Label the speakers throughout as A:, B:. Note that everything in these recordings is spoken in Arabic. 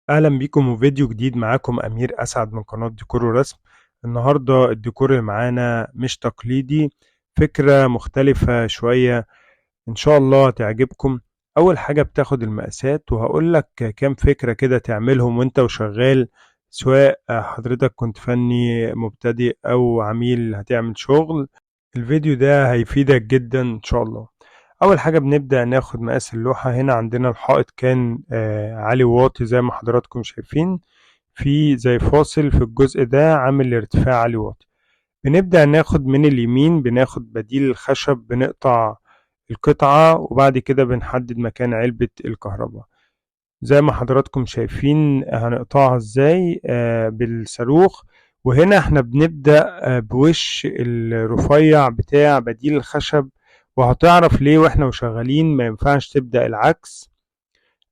A: أهلا بيكم وفيديو جديد. معاكم أمير أسعد من قناة ديكور ورسم. النهاردة الديكور اللي معانا مش تقليدي، فكرة مختلفة شوية، إن شاء الله تعجبكم. أول حاجة بتاخد المقاسات وهقول لك كام فكرة كده تعملهم وانت وشغال، سواء حضرتك كنت فني مبتدئ أو عميل هتعمل شغل. الفيديو ده هيفيدك جدا إن شاء الله. أول حاجة بنبدأ ناخد مقاس اللوحة. هنا عندنا الحائط كان عالي وواطي زي ما حضراتكم شايفين، في زي فاصل في الجزء ده عامل ارتفاع عالي واطي. بنبدأ ناخد من اليمين، بناخد بديل الخشب، بنقطع القطعة وبعد كده بنحدد مكان علبة الكهرباء زي ما حضراتكم شايفين. هنقطعها ازاي؟ بالصاروخ. وهنا احنا بنبدأ بوش الرفيع بتاع بديل الخشب، وهتعرف ليه واحنا وشغالين ما ينفعش تبدأ العكس.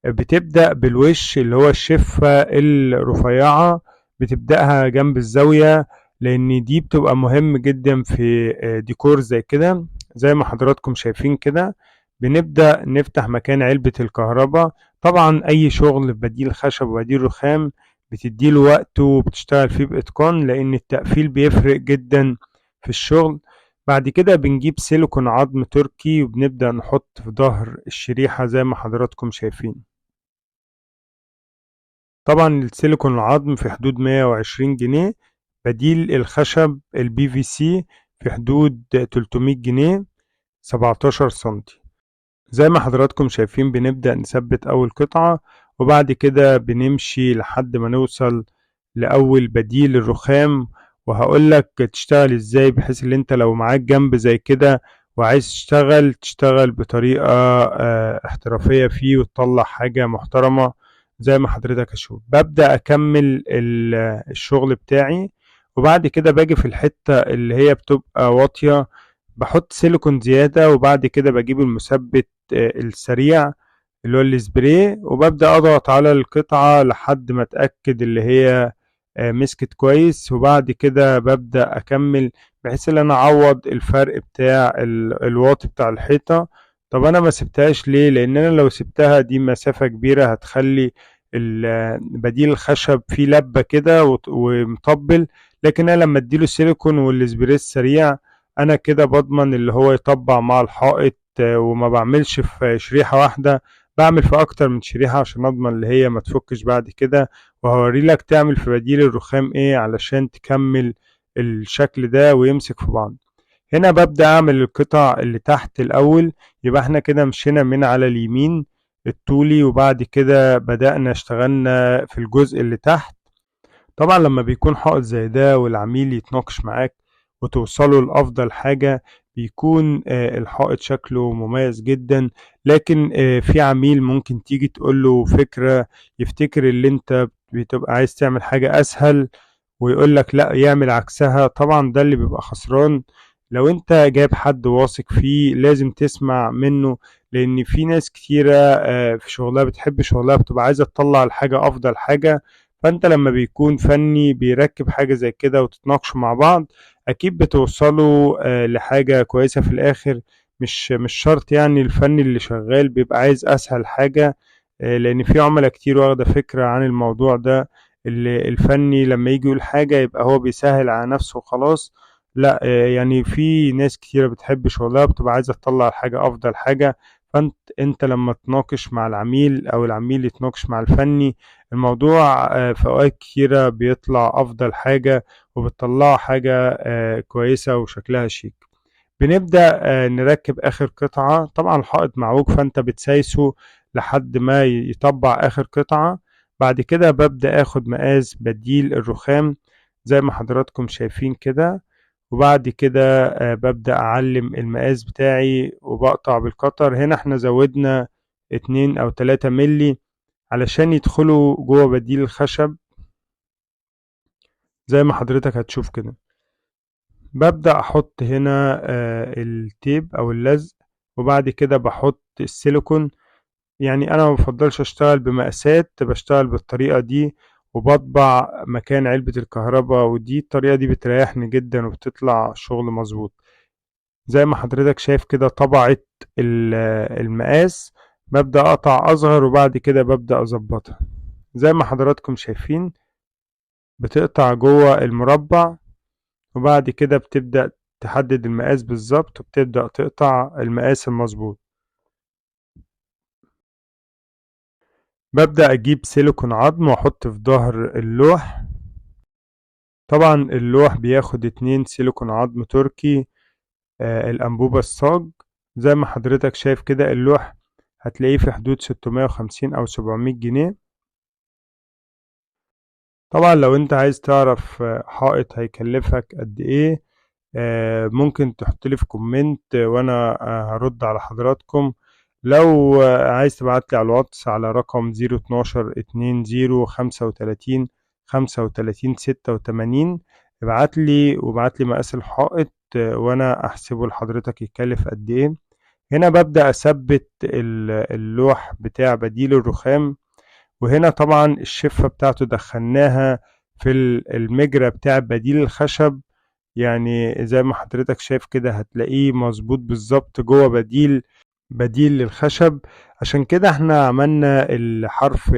A: بتبدأ بالوش اللي هو الشفة الرفيعة، بتبدأها جنب الزاوية، لأن دي بتبقى مهم جدا في ديكور زي كده. زي ما حضراتكم شايفين كده بنبدأ نفتح مكان علبة الكهرباء. طبعا أي شغل بديل خشب وبديل رخام بتديله وقت وبتشتغل فيه بإتقان، لأن التقفيل بيفرق جدا في الشغل. بعد كده بنجيب سيليكون عظم تركي وبنبدأ نحط في ظهر الشريحة زي ما حضراتكم شايفين. طبعا السيليكون العظم في حدود 120 جنيه، بديل الخشب البي في سي في حدود 300 جنيه، 17 سنتي. زي ما حضراتكم شايفين بنبدأ نثبت أول قطعة، وبعد كده بنمشي لحد ما نوصل لأول بديل الرخام. وهقول لك تشتغل ازاي، بحيث ان انت لو معاك جنب زي كده وعايز تشتغل بطريقة احترافية فيه وتطلع حاجة محترمة. زي ما حضرتك هشوف ببدأ أكمل الشغل بتاعي، وبعد كده باجي في الحتة اللي هي بتبقى واطية بحط سيليكون زيادة، وبعد كده بجيب المثبت السريع اللي هو السبراي، وببدأ أضغط على القطعة لحد ما أتأكد اللي هي مسكت كويس، وبعد كده ببدأ أكمل بحيث ان انا اعوض الفرق بتاع الواط بتاع الحيطة. طب انا ما سبتهاش ليه؟ لان انا لو سبتها دي مسافة كبيرة هتخلي بديل الخشب فيه لبة كده ومطبل. لكن انا لما اديله سيليكون والسبريس سريع، انا كده بضمن اللي هو يطبع مع الحائط. وما بعملش في شريحة واحدة، بعمل في اكتر من شريحة عشان اضمن اللي هي ما تفكش بعد كده. وهوري لك تعمل في بديل الرخام ايه علشان تكمل الشكل ده ويمسك في بعض. هنا ببدأ اعمل القطع اللي تحت الاول. يبقى احنا كده مشينا من على اليمين الطولي، وبعد كده بدأنا اشتغلنا في الجزء اللي تحت. طبعا لما بيكون حائط زي ده والعميل يتناقش معاك وتوصلوا لأفضل حاجة، بيكون الحائط شكله مميز جدا. لكن في عميل ممكن تيجي تقول له فكرة يفتكر اللي انت بتبقى عايز تعمل حاجة أسهل، ويقول لك لا يعمل عكسها. طبعا ده اللي بيبقى خسران. لو انت جايب حد واثق فيه لازم تسمع منه، لان في ناس كتيرة في شغلها بتحب شغلها، بتبقى عايزة تطلع الحاجة افضل حاجة. فانت لما بيكون فني بيركب حاجة زي كده وتتناقشوا مع بعض، اكيد بتوصلوا لحاجة كويسة في الاخر. مش شرط يعني الفني اللي شغال بيبقى عايز اسهل حاجة، لان في عملاء كتير واخدة فكرة عن الموضوع ده. الفني لما يجي يقول حاجة يبقى هو بيسهل على نفسه وخلاص. لا، يعني في ناس كتيرة بتحب شغلها بتبقى عايزة تطلع الحاجة أفضل حاجة. فأنت لما تناقش مع العميل أو العميل يتناقش مع الفني، الموضوع في أوقات كتيرة بيطلع أفضل حاجة، وبتطلعوا حاجة كويسة وشكلها شيك. بنبدأ نركب آخر قطعة. طبعا الحائط معوج فأنت بتسايسه لحد ما يطبع آخر قطعة. بعد كده ببدأ اخد مقاس بديل الرخام زي ما حضراتكم شايفين كده، وبعد كده ببدأ اعلم المقاس بتاعي وبقطع بالقطر. هنا احنا زودنا 2 أو 3 ملي علشان يدخلوا جوه بديل الخشب زي ما حضرتك هتشوف كده. ببدأ احط هنا التيب او اللزق، وبعد كده بحط السيليكون. يعني انا ما بفضلش اشتغل بمقاسات، بشتغل بالطريقة دي وبطبع مكان علبة الكهرباء، ودي الطريقة دي بتريحني جدا وبتطلع شغل مظبوط. زي ما حضرتك شايف كده طبعت المقاس. ببدأ اقطع اصغر وبعد كده ببدأ اظبطها. زي ما حضراتكم شايفين بتقطع جوه المربع، وبعد كده بتبدأ تحدد المقاس بالظبط وبتبدأ تقطع المقاس المظبوط. ببدأ أجيب سيليكون عظم وأحط في ظهر اللوح. طبعا اللوح بياخد 2 سيليكون عظم تركي، الأنبوبة الصاج. زي ما حضرتك شايف كده اللوح هتلاقيه في حدود 650 أو 700 جنيه. طبعا لو انت عايز تعرف حائط هيكلفك قد ايه، ممكن تحط لي في كومنت وانا هرد على حضراتكم. لو عايز تبعت لي على الواتس على رقم 012 20 35 35 86، ابعت لي وابعت لي مقاس الحائط وانا احسبه لحضرتك يكلف قد ايه. هنا ببدأ اثبت اللوح بتاع بديل الرخام، وهنا طبعا الشفة بتاعته دخلناها في المجرى بتاع بديل الخشب. يعني زي ما حضرتك شايف كده هتلاقيه مظبوط بالظبط جوه بديل للخشب. عشان كده احنا عملنا الحرف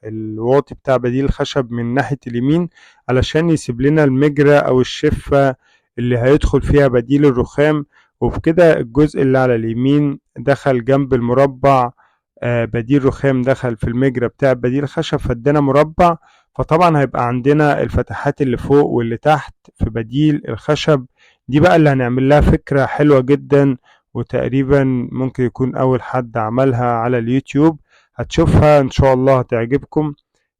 A: الواطي بتاع بديل الخشب من ناحية اليمين، علشان يسيب لنا المجرى او الشفة اللي هيدخل فيها بديل الرخام. وبكده الجزء اللي على اليمين دخل جنب المربع، بديل رخام دخل في المجرى بتاع بديل خشب فادانا مربع. فطبعا هيبقى عندنا الفتحات اللي فوق واللي تحت في بديل الخشب. دي بقى اللي هنعمل لها فكرة حلوة جدا، وتقريبا ممكن يكون أول حد عملها على اليوتيوب. هتشوفها إن شاء الله هتعجبكم.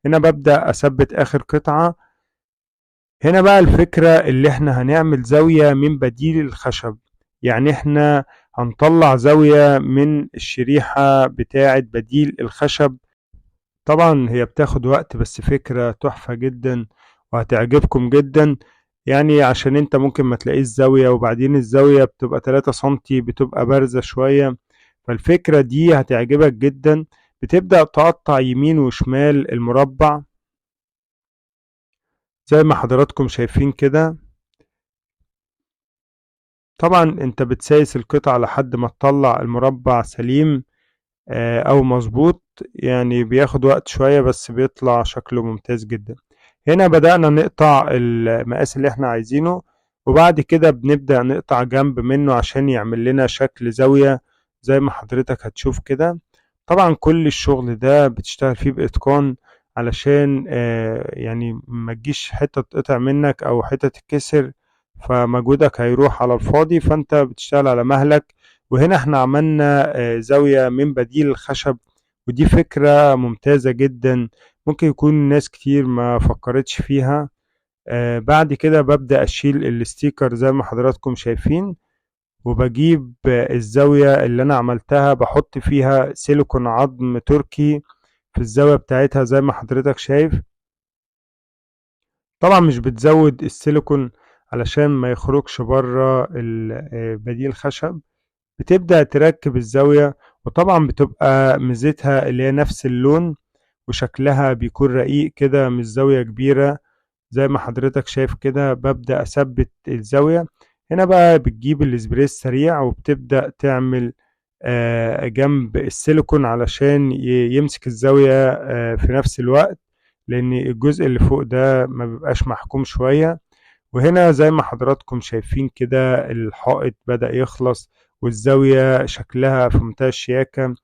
A: هنا ببدأ أثبت آخر قطعة. هنا بقى الفكرة اللي احنا هنعمل زاوية من بديل الخشب، يعني احنا هنطلع زاوية من الشريحة بتاعة بديل الخشب. طبعا هي بتاخد وقت بس فكرة تحفة جدا وهتعجبكم جدا. يعني عشان انت ممكن ما تلاقيش زاوية، وبعدين الزاوية بتبقى 3 سنتي بتبقى بارزة شوية، فالفكرة دي هتعجبك جدا. بتبدأ تقطع يمين وشمال المربع زي ما حضراتكم شايفين كده. طبعا انت بتسايس القطعة لحد ما تطلع المربع سليم او مظبوط. يعني بياخد وقت شوية بس بيطلع شكله ممتاز جدا. هنا بدأنا نقطع المقاس اللي احنا عايزينه، وبعد كده بنبدأ نقطع جنب منه عشان يعمل لنا شكل زاوية زي ما حضرتك هتشوف كده. طبعا كل الشغل ده بتشتغل فيه بإتقان، علشان يعني ما تجيش حتة تقطع منك او حتة تتكسر فمجهودك هيروح على الفاضي، فانت بتشتغل على مهلك. وهنا احنا عملنا زاوية من بديل الخشب، ودي فكرة ممتازة جدا ممكن يكون ناس كتير ما فكرتش فيها. بعد كده ببدأ أشيل الستيكر زي ما حضراتكم شايفين، وبجيب الزاوية اللي أنا عملتها بحط فيها سيليكون عظم تركي في الزاوية بتاعتها زي ما حضرتك شايف. طبعا مش بتزود السيليكون علشان ما يخرجش بره بديل خشب، بتبدأ تركب الزاوية. وطبعا بتبقى ميزتها اللي هي نفس اللون وشكلها بيكون رقيق كده، مش زاوية كبيرة. زي ما حضرتك شايف كده ببدأ أثبت الزاوية. هنا بقى بتجيب الاسبري السريع وبتبدأ تعمل جنب السيليكون علشان يمسك الزاوية في نفس الوقت، لأن الجزء اللي فوق ده ما بيبقاش محكوم شوية. وهنا زي ما حضراتكم شايفين كده الحائط بدأ يخلص والزاوية شكلها في منتهى الشياكة.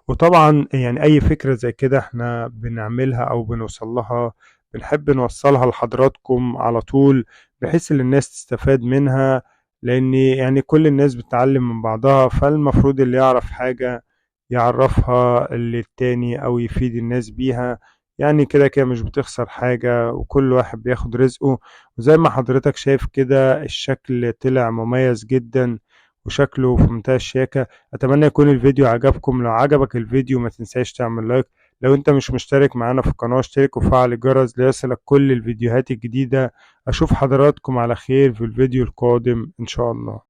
A: وطبعا يعني أي فكرة زي كده احنا بنعملها أو بنوصل لها بنحب نوصلها لحضراتكم على طول، بحيث ان الناس تستفاد منها. لأن يعني كل الناس بتتعلم من بعضها، فالمفروض اللي يعرف حاجة يعرفها للتاني أو يفيد الناس بيها. يعني كده كده مش بتخسر حاجة وكل واحد بياخد رزقه. وزي ما حضرتك شايف كده الشكل طلع مميز جدا وشكله في منتهى الشياكة. أتمنى يكون الفيديو عجبكم. لو عجبك الفيديو ما تنساش تعمل لايك. لو انت مش مشترك معانا في القناة اشترك وفعل الجرس ليصلك كل الفيديوهات الجديدة. أشوف حضراتكم على خير في الفيديو القادم إن شاء الله.